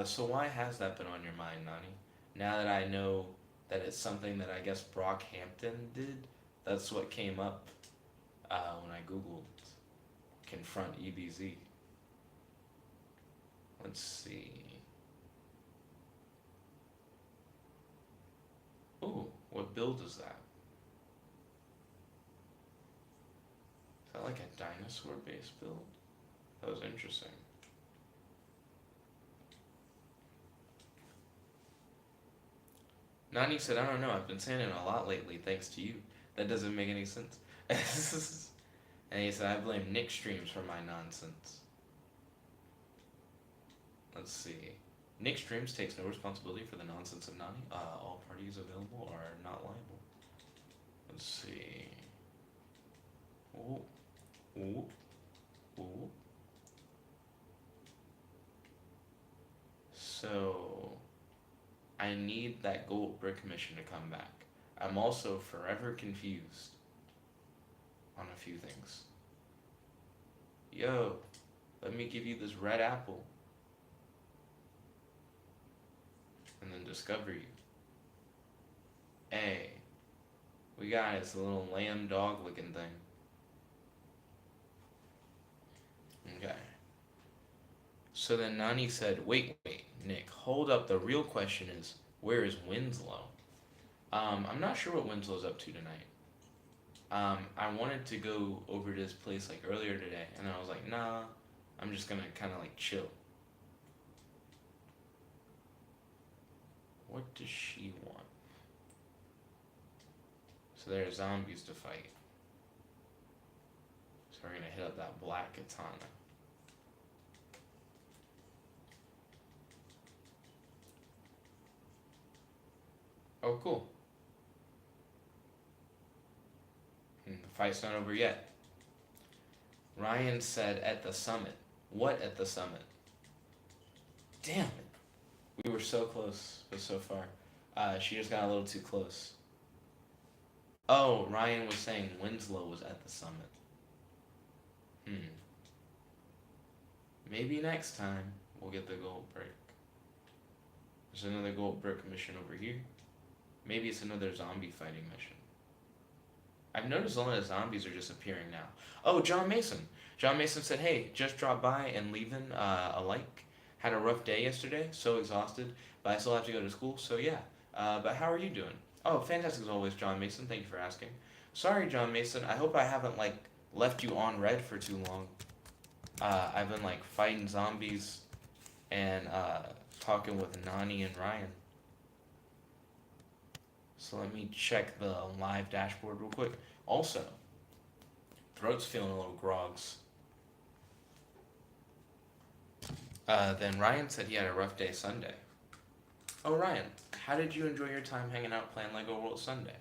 So why has that been on your mind, Nani? Now that I know that it's something that I guess Brockhampton did, that's what came up when I googled confront EBZ. Let's see. Ooh, what build is that? Is that like a dinosaur based build? That was interesting. Nani said, I don't know, I've been saying it a lot lately thanks to you. That doesn't make any sense. And he said, I blame Nick Streams for my nonsense. Let's see. Nick Streams takes no responsibility for the nonsense of Nani. All parties available are not liable. Let's see. Ooh. Ooh. Ooh. So, I need that gold brick mission to come back. I'm also forever confused on a few things. Yo, let me give you this red apple and then discover you. Hey, we got this little lamb dog looking thing. Okay. So then Nani said, wait, Nick, hold up. The real question is, where is Winslow? I'm not sure what Winslow's up to tonight. I wanted to go over to this place like earlier today, and I was like, nah, I'm just gonna kind of like chill. What does she want? So there are zombies to fight. So we're gonna hit up that black katana. Oh, cool. The fight's not over yet. Ryan said at the summit. What at the summit? Damn it. We were so close, but so far. She just got a little too close. Oh, Ryan was saying Winslow was at the summit. Hmm. Maybe next time we'll get the gold brick. There's another gold brick mission over here. Maybe it's another zombie fighting mission. I've noticed a lot of zombies are just appearing now. Oh, John Mason. John Mason said, hey, just dropped by and leaving a like. Had a rough day yesterday, so exhausted, but I still have to go to school, so yeah. But how are you doing? Oh, fantastic as always, John Mason. Thank you for asking. Sorry, John Mason. I hope I haven't, like, left you on red for too long. I've been, like, fighting zombies and talking with Nani and Ryan. So let me check the live dashboard real quick. Also, throat's feeling a little grogs. Then Ryan said he had a rough day Sunday. Oh, Ryan, how did you enjoy your time hanging out playing Lego World Sunday?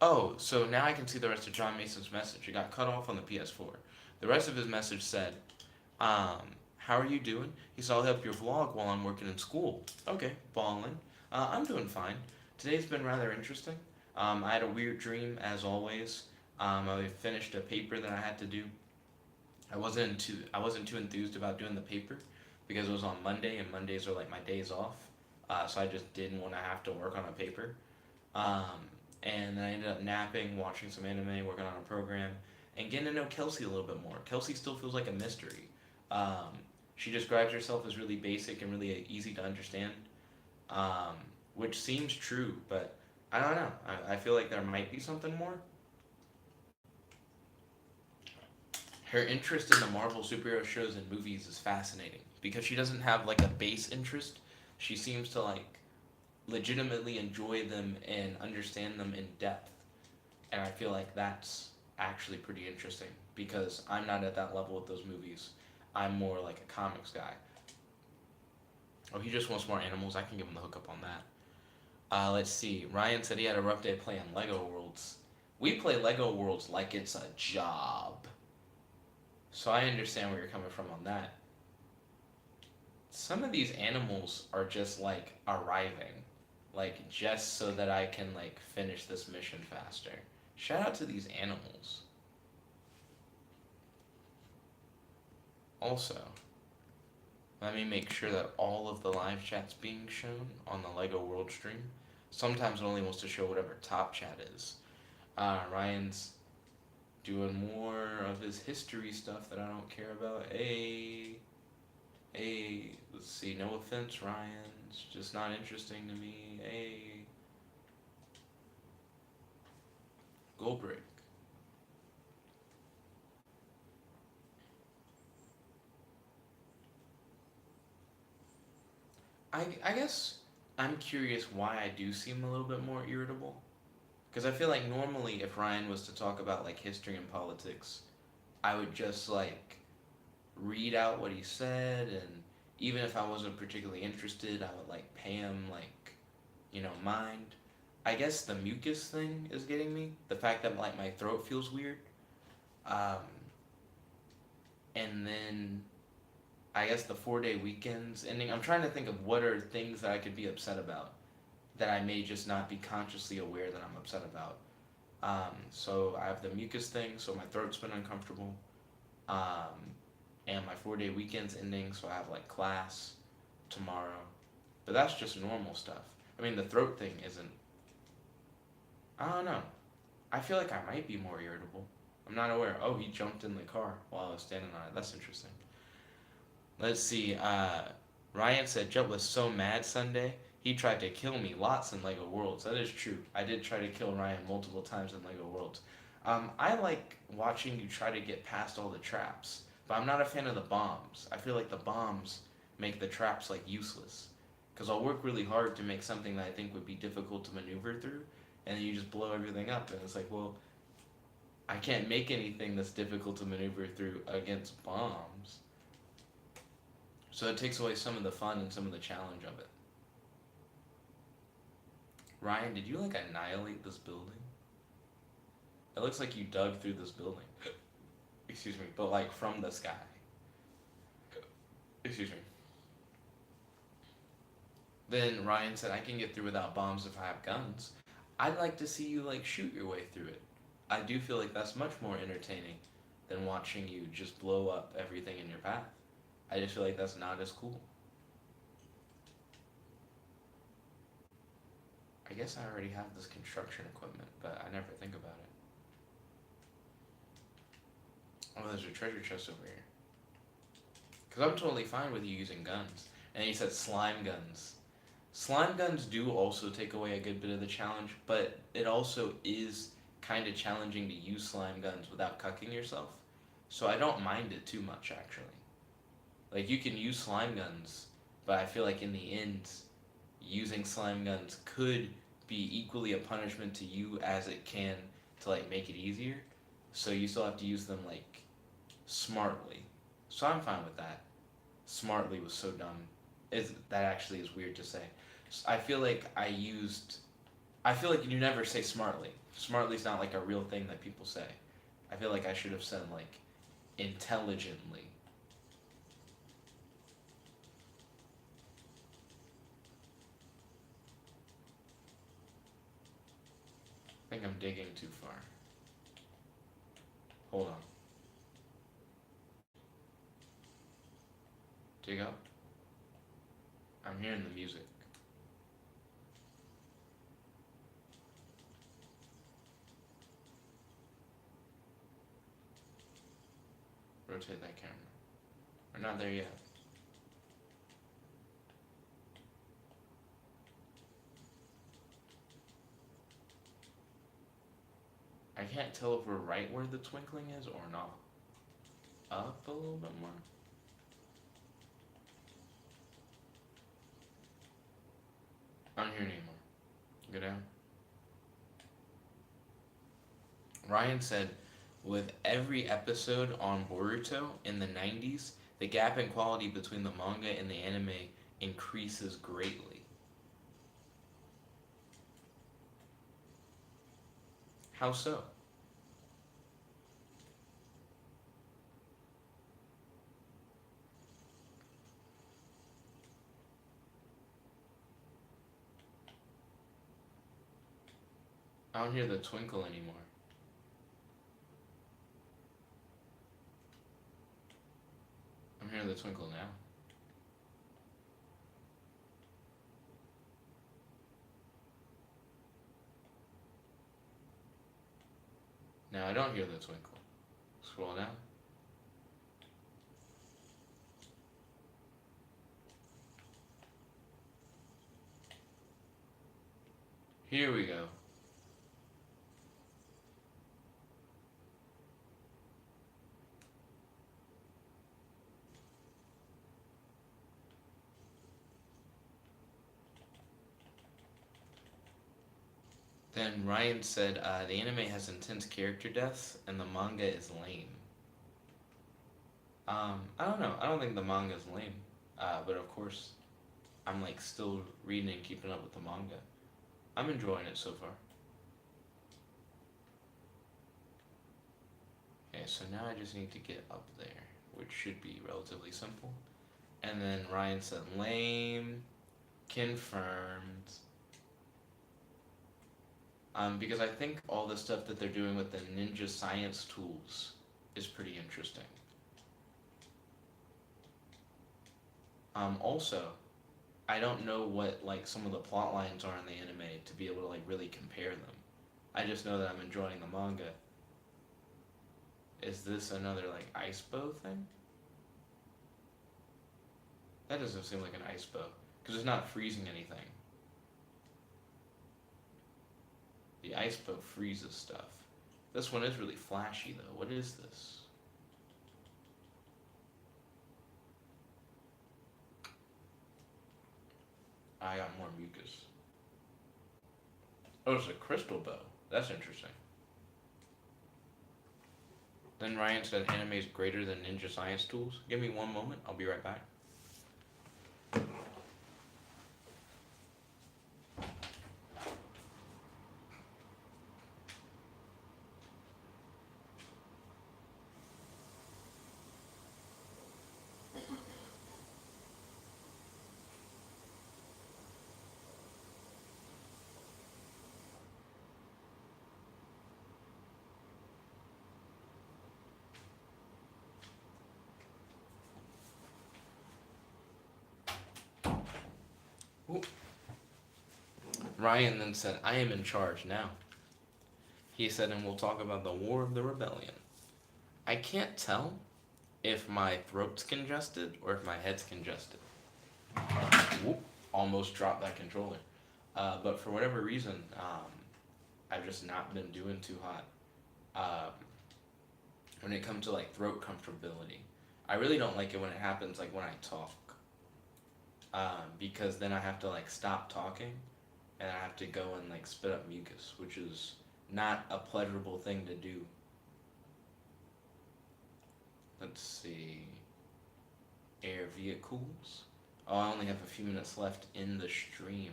Oh, so now I can see the rest of John Mason's message. It got cut off on the PS4. The rest of his message said, how are you doing? He said, I'll help your vlog while I'm working in school. Okay, ballin'. I'm doing fine. Today's been rather interesting. I had a weird dream, as always. I finished a paper that I had to do. I wasn't too enthused about doing the paper because it was on Monday, and Mondays are like my days off. So I just didn't want to have to work on a paper. Um, and then I ended up napping, watching some anime, working on a program, and getting to know Kelsey a little bit more. Kelsey still feels like a mystery. Um, she describes herself as really basic and really easy to understand, um, which seems true, but I don't know. I feel like there might be something more. Her interest in the Marvel superhero shows and movies is fascinating because she doesn't have like a base interest. She seems to like legitimately enjoy them and understand them in depth. And I feel like that's actually pretty interesting because I'm not at that level with those movies. I'm more like a comics guy. Oh, he just wants more animals. I can give him the hookup on that. Let's see. Ryan said he had a rough day playing Lego Worlds. We play Lego Worlds like it's a job. So I understand where you're coming from on that. Some of these animals are just like arriving, like just so that I can like finish this mission faster. Shout out to these animals. Also, let me make sure that all of the live chat's being shown on the Lego World stream. Sometimes it only wants to show whatever top chat is. Ryan's doing more of his history stuff that I don't care about. Let's see. No offense, Ryan. It's just not interesting to me. Goldbrick. I guess I'm curious why I do seem a little bit more irritable. Because I feel like normally if Ryan was to talk about like history and politics, I would just like read out what he said, and even if I wasn't particularly interested, I would like pay him like, mind. I guess the mucus thing is getting me. The fact that like my throat feels weird. Um, and then I guess the 4 day weekends ending. I'm trying to think of what are things that I could be upset about that I may just not be consciously aware that I'm upset about. So I have the mucus thing, so my throat's been uncomfortable. Um, and my 4 day weekend's ending, so I have like class tomorrow. But that's just normal stuff. I mean, the throat thing isn't. I don't know. I feel like I might be more irritable. I'm not aware. Oh, he jumped in the car while I was standing on it. That's interesting. Let's see. Ryan said Jet was so mad Sunday. he tried to kill me lots in Lego Worlds. That is true. I did try to kill Ryan multiple times in Lego Worlds. I like watching you try to get past all the traps, but I'm not a fan of the bombs. I feel like the bombs make the traps like useless. Because I'll work really hard to make something that I think would be difficult to maneuver through, and then you just blow everything up, and it's like, well, I can't make anything that's difficult to maneuver through against bombs. So it takes away some of the fun and some of the challenge of it. Ryan, did you like annihilate this building? It looks like you dug through this building. Excuse me, but like from the sky. Excuse me. Then Ryan said, I can get through without bombs if I have guns. I'd like to see you like shoot your way through it. I do feel like that's much more entertaining than watching you just blow up everything in your path. I just feel like that's not as cool. I guess I already have this construction equipment, but I never think about it. Oh, there's a treasure chest over here. Because I'm totally fine with you using guns. And he said slime guns. Slime guns do also take away a good bit of the challenge, but it also is kind of challenging to use slime guns without cucking yourself. So I don't mind it too much, actually. Like, you can use slime guns, but I feel like in the end, using slime guns could be equally a punishment to you as it can to, like, make it easier. So you still have to use them, like, smartly. So I'm fine with that. Smartly was so dumb. That actually is weird to say. I feel like I feel like you never say smartly. Smartly's not like a real thing that people say. I feel like I should have said like intelligently. I think I'm digging too far. Hold on. Dig up. I'm hearing the music. Rotate that camera. We're not there yet. I can't tell if we're right where the twinkling is or not. Up a little bit more. I don't hear it anymore. Go down. Ryan said, with every episode on Boruto in the 90s, the gap in quality between the manga and the anime increases greatly. How so? I don't hear the twinkle anymore. I'm hearing the twinkle now. Now I don't hear the twinkle. Scroll down. Here we go. Then Ryan said, the anime has intense character deaths and the manga is lame. I don't know. I don't think the manga is lame. But of course, I'm like still reading and keeping up with the manga. I'm enjoying it so far. Okay, so now I just need to get up there, which should be relatively simple. And then Ryan said, lame, confirmed. Because I think all the stuff that they're doing with the ninja science tools is pretty interesting. Also, I don't know what like some of the plot lines are in the anime to be able to like really compare them. I just know that I'm enjoying the manga. Is this another like ice bow thing? That doesn't seem like an ice bow because it's not freezing anything. The ice boat freezes stuff. This one is really flashy though. What is this? I got more mucus. Oh, it's a crystal bow. That's interesting. Then Ryan said anime is greater than ninja science tools. Give me one moment. I'll be right back. Ooh. Ryan then said, I am in charge now. He said, and we'll talk about the War of the Rebellion. I can't tell if my throat's congested or if my head's congested. Whoop, almost dropped that controller. But for whatever reason, I've just not been doing too hot. When it comes to like throat comfortability, I really don't like it when it happens like when I talk. Because then I have to like stop talking and I have to go and like spit up mucus, which is not a pleasurable thing to do. Let's see. Air vehicles. Oh, I only have a few minutes left in the stream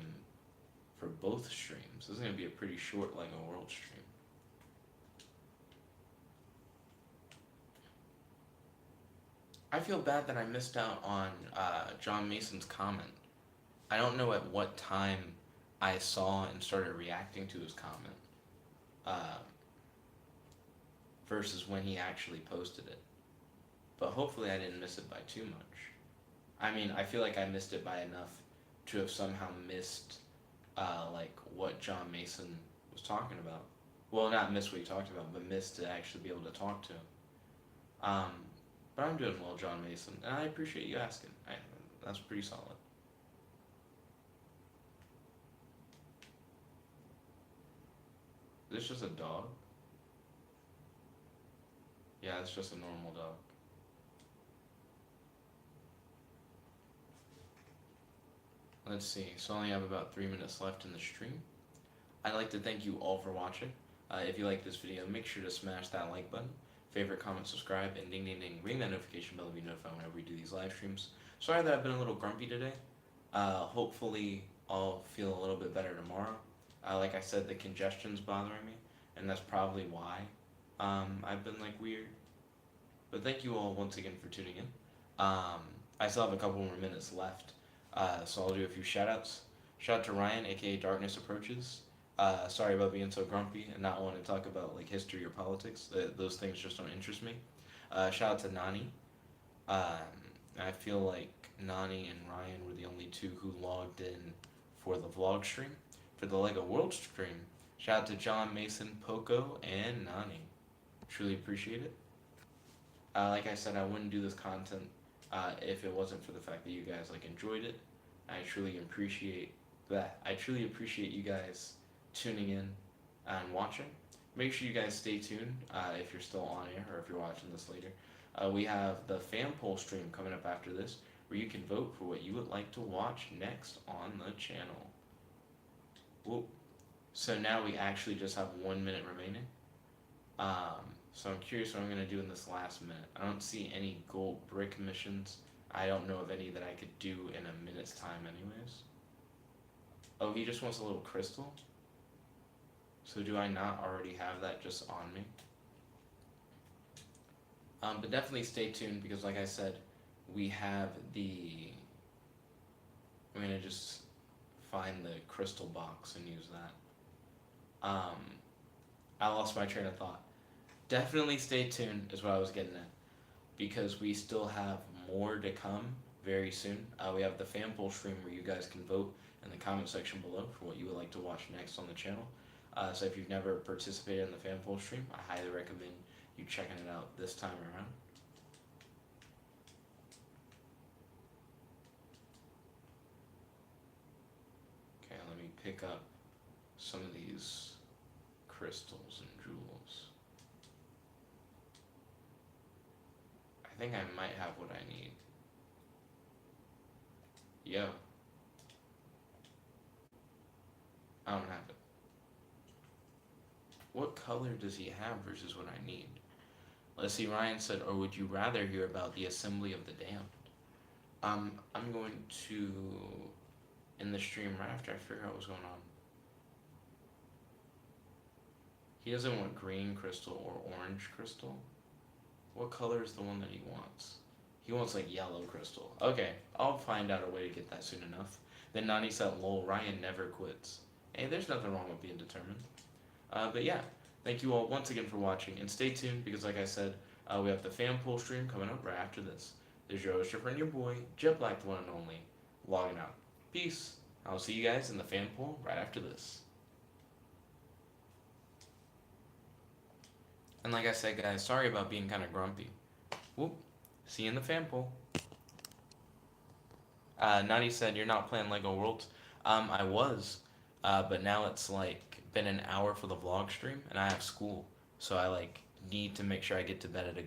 for both streams. This is going to be a pretty short LEGO World stream. I feel bad that I missed out on John Mason's comment. I don't know at what time I saw and started reacting to his comment versus when he actually posted it. But hopefully I didn't miss it by too much. I mean, I feel like I missed it by enough to have somehow missed like what John Mason was talking about. Well, not missed what he talked about, but missed to actually be able to talk to him. But I'm doing well, John Mason, and I appreciate you asking. That's pretty solid. Is this just a dog? Yeah, it's just a normal dog. Let's see, so I only have about 3 minutes left in the stream. I'd like to thank you all for watching. If you like this video, make sure to smash that like button. Favorite, comment, subscribe, and ding ding ding, ring that notification bell to be notified whenever we do these live streams. Sorry that I've been a little grumpy today. Hopefully I'll feel a little bit better tomorrow. Like I said, the congestion's bothering me, and that's probably why I've been like weird. But thank you all once again for tuning in. I still have a couple more minutes left, so I'll do a few shout outs. Shout out to Ryan, aka Darkness Approaches. Sorry about being so grumpy and not wanting to talk about like history or politics. Those things just don't interest me. Shout out to Nani. I feel like Nani and Ryan were the only two who logged in for the vlog stream. For the LEGO World stream, shout out to John Mason, Poco, and Nani. Truly appreciate it. Like I said, I wouldn't do this content if it wasn't for the fact that you guys like enjoyed it. I truly appreciate that. I truly appreciate you guys tuning in and watching. Make sure you guys stay tuned if you're still on air or if you're watching this later. We have the fan poll stream coming up after this where you can vote for what you would like to watch next on the channel. Whoop. So now we actually just have 1 minute remaining. So I'm curious what I'm going to do in this last minute. I don't see any gold brick missions. I don't know of any that I could do in a minute's time anyways. Oh, he just wants a little crystal? So do I not already have that just on me? But definitely stay tuned because like I said, we have the... I'm going to just find the crystal box and use that. I lost my train of thought. Definitely stay tuned is what I was getting at because we still have more to come very soon. We have the fan poll stream where you guys can vote in the comment section below for what you would like to watch next on the channel. So if you've never participated in the fan poll stream, I highly recommend you checking it out this time around. Okay, let me pick up some of these crystals and jewels. I think I might have what I need. Yo, I don't have it. What color does he have versus what I need? Let's see, Ryan said, or would you rather hear about the assembly of the damned? I'm going to, in the stream right after I figure out what's going on. He doesn't want green crystal or orange crystal. What color is the one that he wants? He wants like yellow crystal. Okay, I'll find out a way to get that soon enough. Then Nani said, lol, Ryan never quits. Hey, there's nothing wrong with being determined. But yeah, thank you all once again for watching. And stay tuned because like I said, we have the fan pool stream coming up right after this. There's your host, your friend, your boy, Jet Black, the one and only, logging out. Peace. I'll see you guys in the fan pool right after this. And like I said, guys, sorry about being kind of grumpy. Whoop. See you in the fan pool. Nani said, you're not playing Lego Worlds. I was, but now it's like been an hour for the vlog stream, and I have school. So I like need to make sure I get to bed at a